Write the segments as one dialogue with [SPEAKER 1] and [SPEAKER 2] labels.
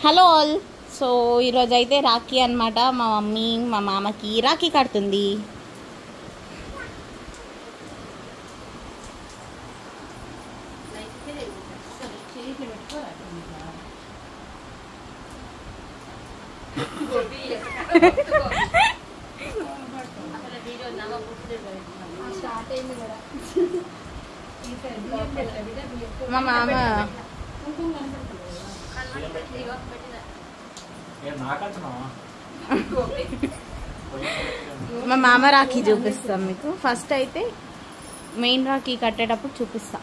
[SPEAKER 1] Hello all. So ఈరోజు అయితే రాఖీ అనమాట. మా మమ్మీ మా మామకి రాఖీ కడుతుంది. మా మామ మా మామ రాఖీ చూపిస్తాం మీకు. ఫస్ట్ అయితే మెయిన్ రాఖీ కట్టేటప్పుడు చూపిస్తా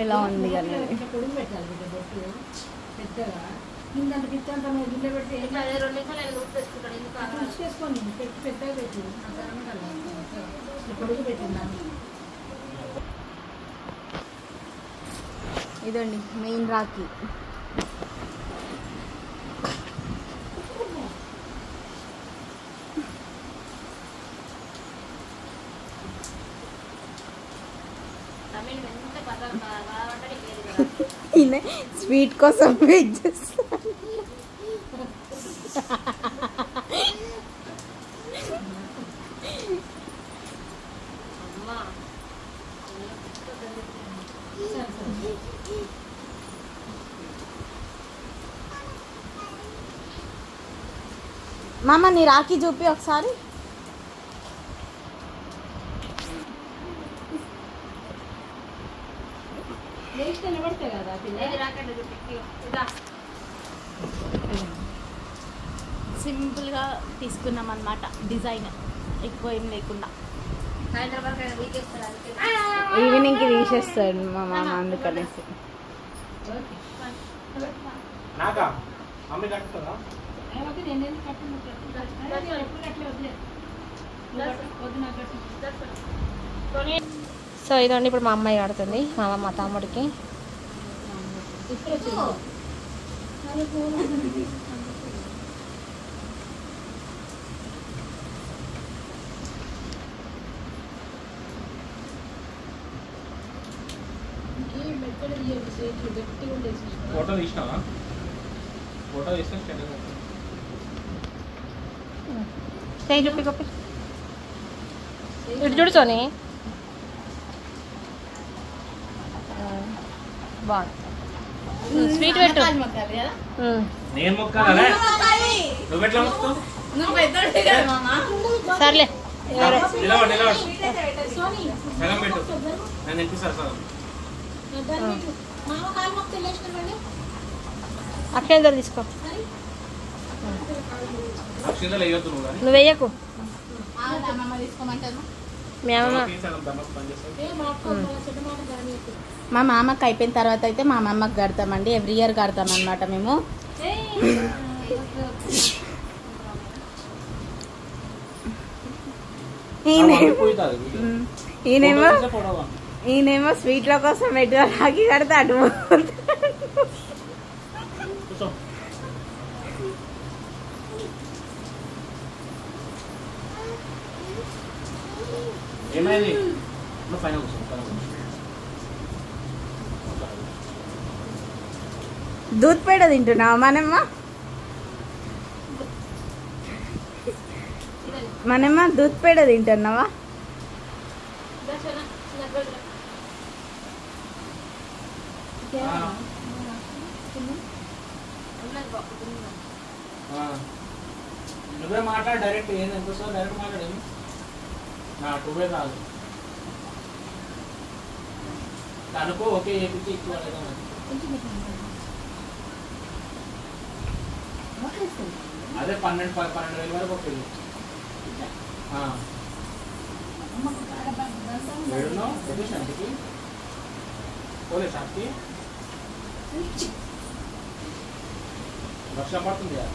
[SPEAKER 1] ఎలా ఉంది అనేది. ఇదండి మెయిన్ రాఖీ. స్వీట్ కోసం వెయిట్ చేస్తాను. మామ నీ రాఖీ చూపి ఒకసారి. సింపుల్గా తీసుకున్నాం అన్నమాట, డిజైన్ ఎక్కువ ఏం లేకుండా. ఈవినింగ్కి తీసేస్తాడు మా మామ, అందుకనేసి.
[SPEAKER 2] సో ఇదండి ఇప్పుడు మా అమ్మాయి ఆడుతుంది, మా తమ్ముడికి.
[SPEAKER 3] ఫోటో తీసినావా? ఫోటో తీస్తే
[SPEAKER 2] చూపి గొప్ప ఇటు చూడు సోని. బాగుంది, స్వీట్ పెట్టు.
[SPEAKER 3] నేను మొక్కాలా? నువ్వు ఎట్లా మొక్కుతావు?
[SPEAKER 2] సర్లే
[SPEAKER 3] నిలబడి సగం పెట్టు, నేను తినిపిస్తా సగం.
[SPEAKER 2] అక్షంతలు తీసుకో.
[SPEAKER 3] అక్షింతలు వేయొద్దు నువ్వు.
[SPEAKER 2] నువ్వు వేయకు, మీ అమ్మ.
[SPEAKER 1] మా మామకి అయిపోయిన తర్వాత అయితే మా అమ్మమ్మకి కడతామండి. ఎవ్రీ ఇయర్ కడతాం అన్నమాట మేము. ఈయనేమో స్వీట్ల కోసం పెట్టుగా రాఖీ కడతాడు. దూద్ పేడ తింటున్నావా మనమ్మ దూద్ పేడ తింటున్నావా?
[SPEAKER 3] నువ్వే మాట్లాడు డైరెక్ట్. ఏంది ఎంతసేపు డైరెక్ట్ మాట్లాడేమి? నువ్వే కాదు అనుకో. ఓకే ఏపీకి ఎక్కువ అదే 12,000 వరకు ఒకటి. శాంతికి పోలే, శాంతి వర్షం పడుతుంది కదా.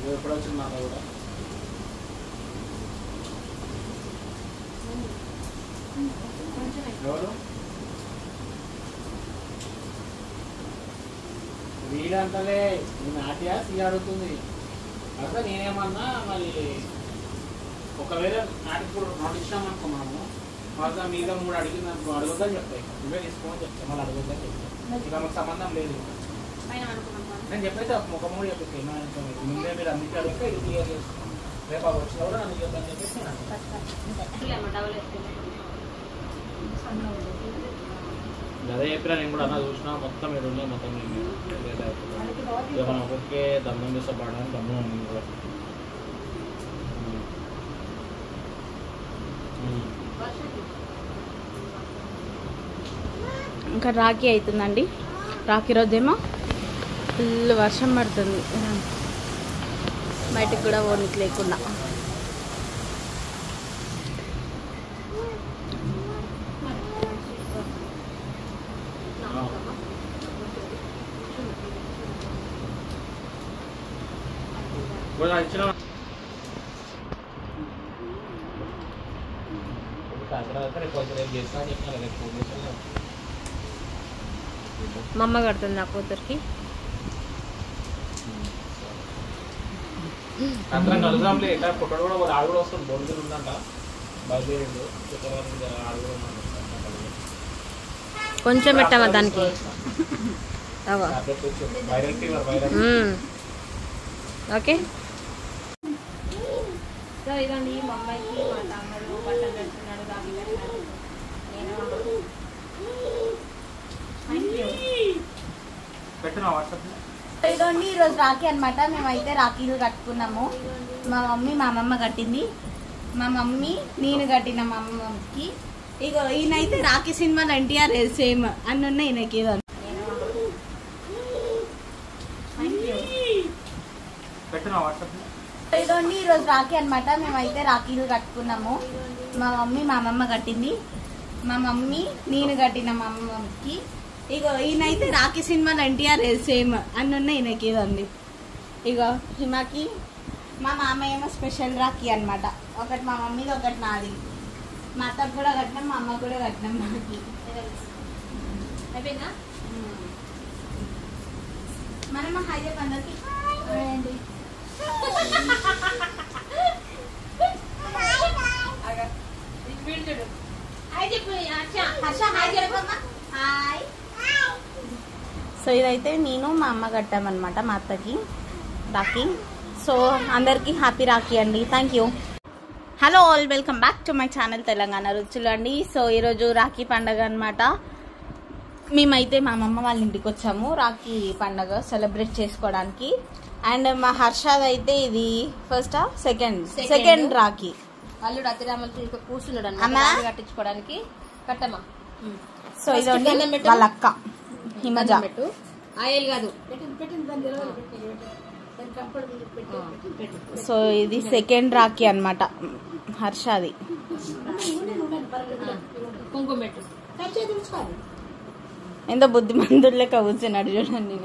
[SPEAKER 3] నువ్వు ఎప్పుడు వచ్చింది నాతో కూడా? ఎవరు వీడంతలే నాట్యా సీ అడుగుతుంది. అసలు నేనేమన్నా మళ్ళీ ఒకవేళ నాటికి కూడా నాటు ఇచ్చినామనుకో మనము వాళ్ళ మీద 3 అడిగింది అనుకో అడగొద్దని చెప్తాయి, నువ్వే తీసుకోమని చెప్తాయి, మళ్ళీ అడగొద్దని చెప్తాయి. ఇక మాకు సంబంధం లేదు. నేను చెప్పేసి ఒక 3 చెప్పేసి ముందే మీరు అందుకే అడిగితే ఇది క్లియర్ చేసుకోండి, రేపు అవి వచ్చినా కూడా నన్ను చెప్తాను చెప్పేసి అదే చెప్పినా నేను కూడా అన్న చూసినా మొత్తం మీరు ఉన్నాయి, మొత్తం ఇక మనం ఒక్కొక్కే దమ్మం చేస్తే పడడానికి దమ్మం ఉంది కూడా.
[SPEAKER 1] ఇంకా రాఖీ అవుతుందండి. రాఖీ రోజేమో ఫుల్ వర్షం పడుతుంది, బయటకు కూడా ఓనికి లేకుండా.
[SPEAKER 2] మా అమ్మ కడుతుంది నా కూతురికి.
[SPEAKER 3] అందరం కలుద్దాంలే, ఇట్లా ఫోటోలు కూడా ఆడు కూడా వస్తుంది, బోర్డు ఉందంట బయలుదేరిండు, ఆడు కూడా
[SPEAKER 2] కొంచెం పెట్టామా దానికి.
[SPEAKER 3] Viral fever viral.
[SPEAKER 2] Okay. So ఇదండి మా అమ్మాయికి మా తమ్ముడు బట్టలు పెడుతున్నాడు, రాఖీ పెట్టినాడు.
[SPEAKER 1] ఇదండి ఈరోజు రాఖీ అనమాట. మేమైతే రాఖీలు కట్టుకున్నాము. మా మమ్మీ మా అమ్మమ్మ కట్టింది, మా మమ్మీ నేను కట్టిన మా అమ్మమ్మకి. ఇక ఈయనైతే రాఖీ సినిమాలో ఎన్టీఆర్ సేమ్ అన్ని ఉన్నాయి ఈయనకి. ఇదండి ఈరోజు రాఖీ అనమాట. మేమైతే రాఖీలు కట్టుకున్నాము. మా మమ్మీ మా అమ్మమ్మ కట్టింది, మా మమ్మీ నేను కట్టిన మా అమ్మమ్మకి. ఇక ఈయనైతే రాఖీ సినిమాలో ఎన్టీఆర్ సేమ్ అన్ని ఉన్నాయి ఈయనకి. ఇదండి ఇక హిమాకి మా మామయ్య ఏమో స్పెషల్ రాఖీ అనమాట. ఒకటి మా మమ్మీది, ఒకటి నాది. మా అత్తకు కూడా కట్టినాం, మా అమ్మ కూడా కట్టినాం. మాకి
[SPEAKER 2] అయిపోయిందా?
[SPEAKER 1] మనం హాయ్ చెప్పి అందరికి అండి. సో ఇదైతే నేను మా అమ్మ కట్టామన్నమాట మా అత్తకి రాఖీ. సో అందరికీ హ్యాపీ రాఖీ అండి. Thank you. Hello all, welcome back to my channel Telangana రుచులు అండి. సో ఈరోజు రాఖీ పండగ అనమాట. మేమైతే మా అమ్మమ్మ వాళ్ళ ఇంటికి వచ్చాము రాఖీ పండగ సెలబ్రేట్ చేసుకోవడానికి. అండ్ మా హర్షాద్ అయితే ఇది ఫస్ట్ సెకండ్ రాఖీ.
[SPEAKER 2] వాళ్ళు అతిరామలు కూర్చున్నాడు
[SPEAKER 1] అమ్మా
[SPEAKER 2] కట్టించుకోవడానికి కట్టమ్మా.
[SPEAKER 1] సో ఇది వాళ్ళ అక్క హిమజ.
[SPEAKER 2] ఆయిల్ కాదు.
[SPEAKER 1] సో ఇది సెకండ్ రాఖీ అనమాట హర్షాది.
[SPEAKER 2] కుంకుమ పెట్టు.
[SPEAKER 1] ఎంతో బుద్ధిమంతులే కూర్చున్నాడు చూడండి.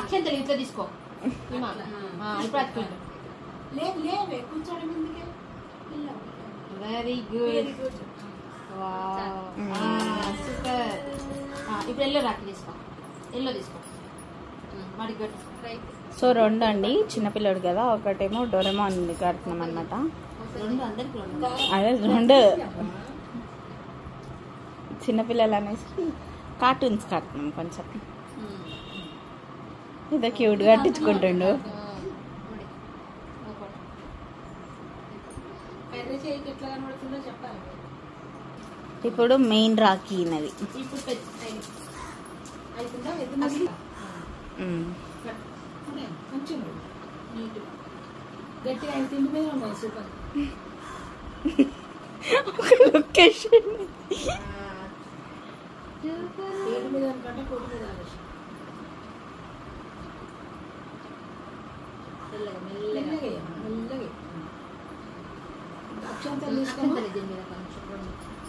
[SPEAKER 2] అక్షంతలు ఇట్లా తీసుకో. Very good. సూపర్. ఇప్పుడు ఎల్లో రాఖీ తీసుకో, ఎల్లో తీసుకో.
[SPEAKER 1] సో రెండు అండి, చిన్నపిల్లడు కదా. ఒకటేమో డోరెమాన్ కడుతున్నాం అనమాట. అదే రెండు చిన్నపిల్లలు అనేసి కార్టూన్స్ కడుతున్నాం కొంచెం. ఇదో క్యూట్ కట్టించుకుంటుండు. ఇప్పుడు మెయిన్ రాఖీ నది. లొకేషన్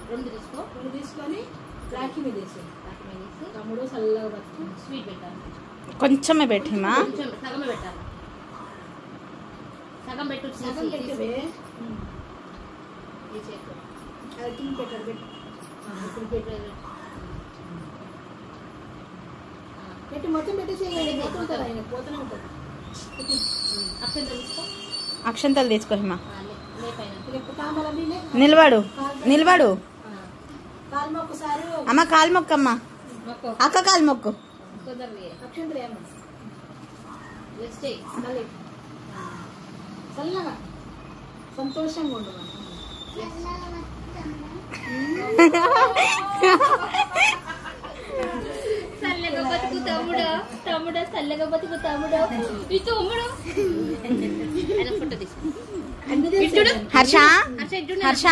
[SPEAKER 2] రెండు తీసుకో.
[SPEAKER 4] తీసుకొని రాఖీ మీద వేసి తమ్ముడు చల్లగా బతుకు.
[SPEAKER 2] స్వీట్ పెట్టాలి.
[SPEAKER 1] కొంచెమే పెట్టిమా,
[SPEAKER 2] సగమే పెట్టాలి. సగం పెట్టు.
[SPEAKER 4] సగం పెట్టవే అది తిని పెట్టాడు. పెట్టు ఇప్పుడు పెట్టాడు. పెట్టి మొత్తం పెట్టేసేయండి. పోతుంటారు ఆయన పోతూనే ఉంటారు.
[SPEAKER 1] అక్షంతలు తీసుకో హిమ.
[SPEAKER 4] కామాలని
[SPEAKER 1] నిలబడు నిలబడు.
[SPEAKER 4] కాలు ఒక్కసారి
[SPEAKER 1] అమ్మ కాలు మొక్కమ్మ. అక్క కాలు మొక్కు.
[SPEAKER 4] అక్షంతలు ఏమో మళ్ళీ చల్లగా సంతోషంగా ఉండు.
[SPEAKER 2] చల్లగా బతుకు తమ్ముడు, తమ్ముడు చల్లగా బతుకు తమ్ముడు, ఈ తమ్ముడు ఫోటో తీసుకో.
[SPEAKER 1] హర్ష హర్ష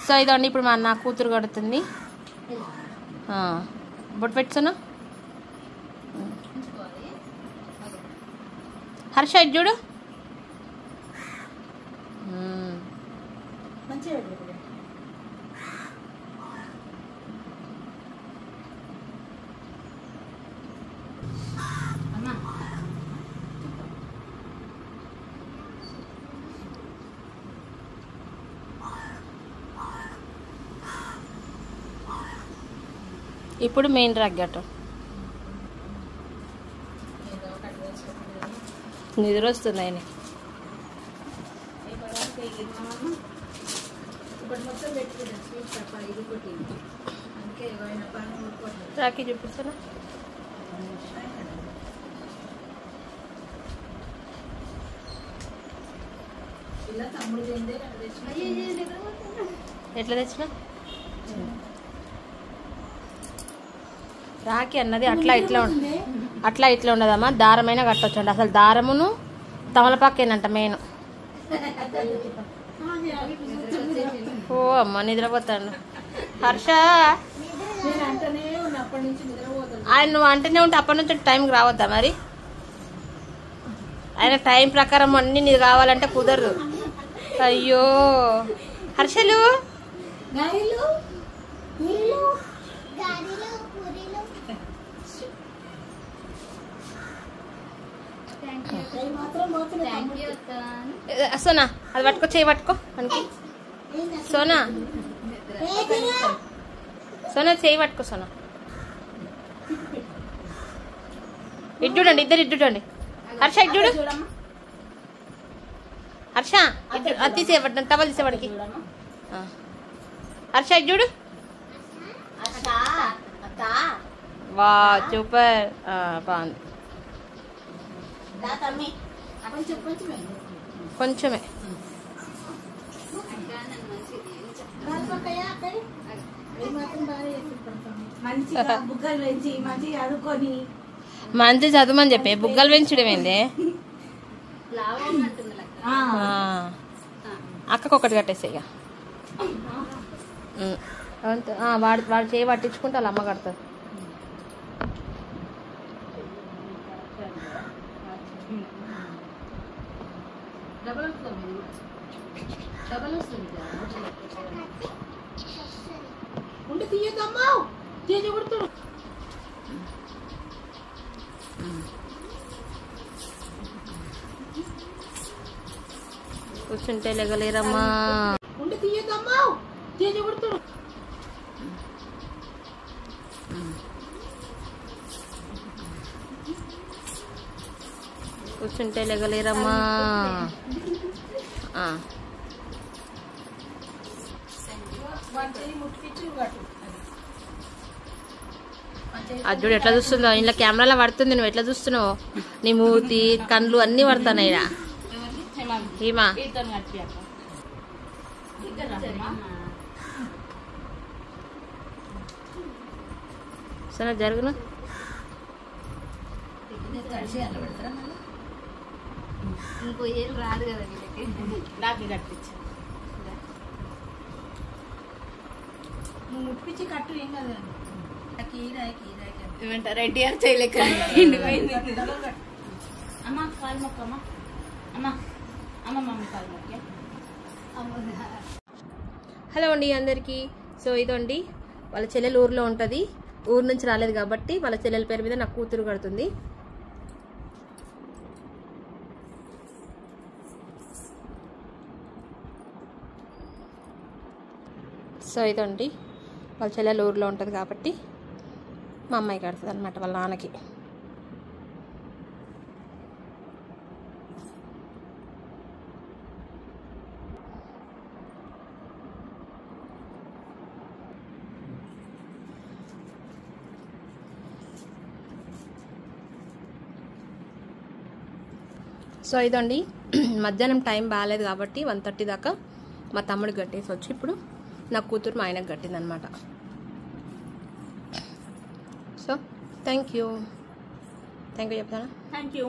[SPEAKER 2] సో ఇదండి ఇప్పుడు మా నా కూతురు కడుతుంది. బొట్టు పెట్టుతున్నా. హర్ష ఇటు చూడు.
[SPEAKER 4] మంచిగా
[SPEAKER 2] ఇప్పుడు మెయిన్ రాగ్గట నిద్ర వస్తుంది ఆయన. రాఖీ చూపిస్తానా? ఎట్లా తెచ్చినా? రాఖీ అన్నది అట్లా ఇట్లా అట్లా ఇట్లా ఉండదమ్మా. దారమైనా కట్టొచ్చండి. అసలు దారమును తమలపాకేనంట మెయిన్. ఓ అమ్మ నిద్రపోతాడు హర్ష. ఆయన నువ్వు అంటేనే ఉంటే అప్పటి నుంచి టైంకి రావద్దా మరి? ఆయన టైం ప్రకారం అన్ని నీకు కావాలంటే కుదరదు. అయ్యో హర్షలు సోనా అది పట్టుకో, చేయి పట్టుకో మనకి. సోనా సోనా చేయి పట్టుకో. సోనా ఇటు చూడండి, ఇద్దరు ఇటు చూడండి. హర్ష ఇటు చూడు. హర్ష అది తీసేపట్టు, టవల్ తీసేవాడికి. హర్ష ఇటు చూడు. వా సూపర్, బాగుంది. కొంచెమే మంచి చదువుమని చెప్పే బుగ్గలు పెంచడం ఏంది? అక్కకు ఒకటి కట్టేసి ఇక వాడు వాడు చేయి పట్టించుకుంటే వాళ్ళ అమ్మ కడతారు.
[SPEAKER 4] ఉండి తీయద్దమ్మా, తీయకూడదు.
[SPEAKER 2] కూర్చుంటే లేగలేరమ్మా.
[SPEAKER 4] ఉండి తీయద్దమ్మా, తీయకూడదు.
[SPEAKER 2] కూర్చుంటే లేగలేరమ్మా. అది చూడు ఎట్లా చూస్తుందో. ఇలా కెమెరాలో పడుతుంది, నువ్వు ఎట్లా చూస్తున్నావు? నీ మూతి కళ్ళు అన్నీ పడుతున్నాయి. హీమా సరే జరుగును.
[SPEAKER 4] ఇంకో ఏళ్ళు రాదు కదా వీళ్ళకి.
[SPEAKER 1] రాఖీ కట్టించు.
[SPEAKER 4] నువ్వు ముట్టించి కట్టు, ఏం కదా.
[SPEAKER 1] రెడ్డి గారు చేయలేక అమ్మ కాలు మొక్క. అమ్మ అమ్మ అమ్మ మమ్మీ కాలు మొక్క.
[SPEAKER 2] హలో అండి అందరికీ. సో ఇదండి వాళ్ళ చెల్లెలు ఊర్లో ఉంటుంది. ఊరు నుంచి రాలేదు కాబట్టి వాళ్ళ చెల్లెల పేరు మీద నాకు కూతురు కడుతుంది. సో ఇదండి వాళ్ళ చెల్లెలు ఊర్లో ఉంటుంది కాబట్టి మా అమ్మాయి కడుతుంది అనమాట వాళ్ళ నాన్నకి. సో ఇదండి, మధ్యాహ్నం టైం బాగాలేదు కాబట్టి 1:30 దాకా మా తమ్ముడికి కట్టేసి వచ్చి ఇప్పుడు నా కూతురు మా ఆయనకు కట్టిందనమాట. సో థ్యాంక్ యూ చెప్తాను.
[SPEAKER 1] Thank you.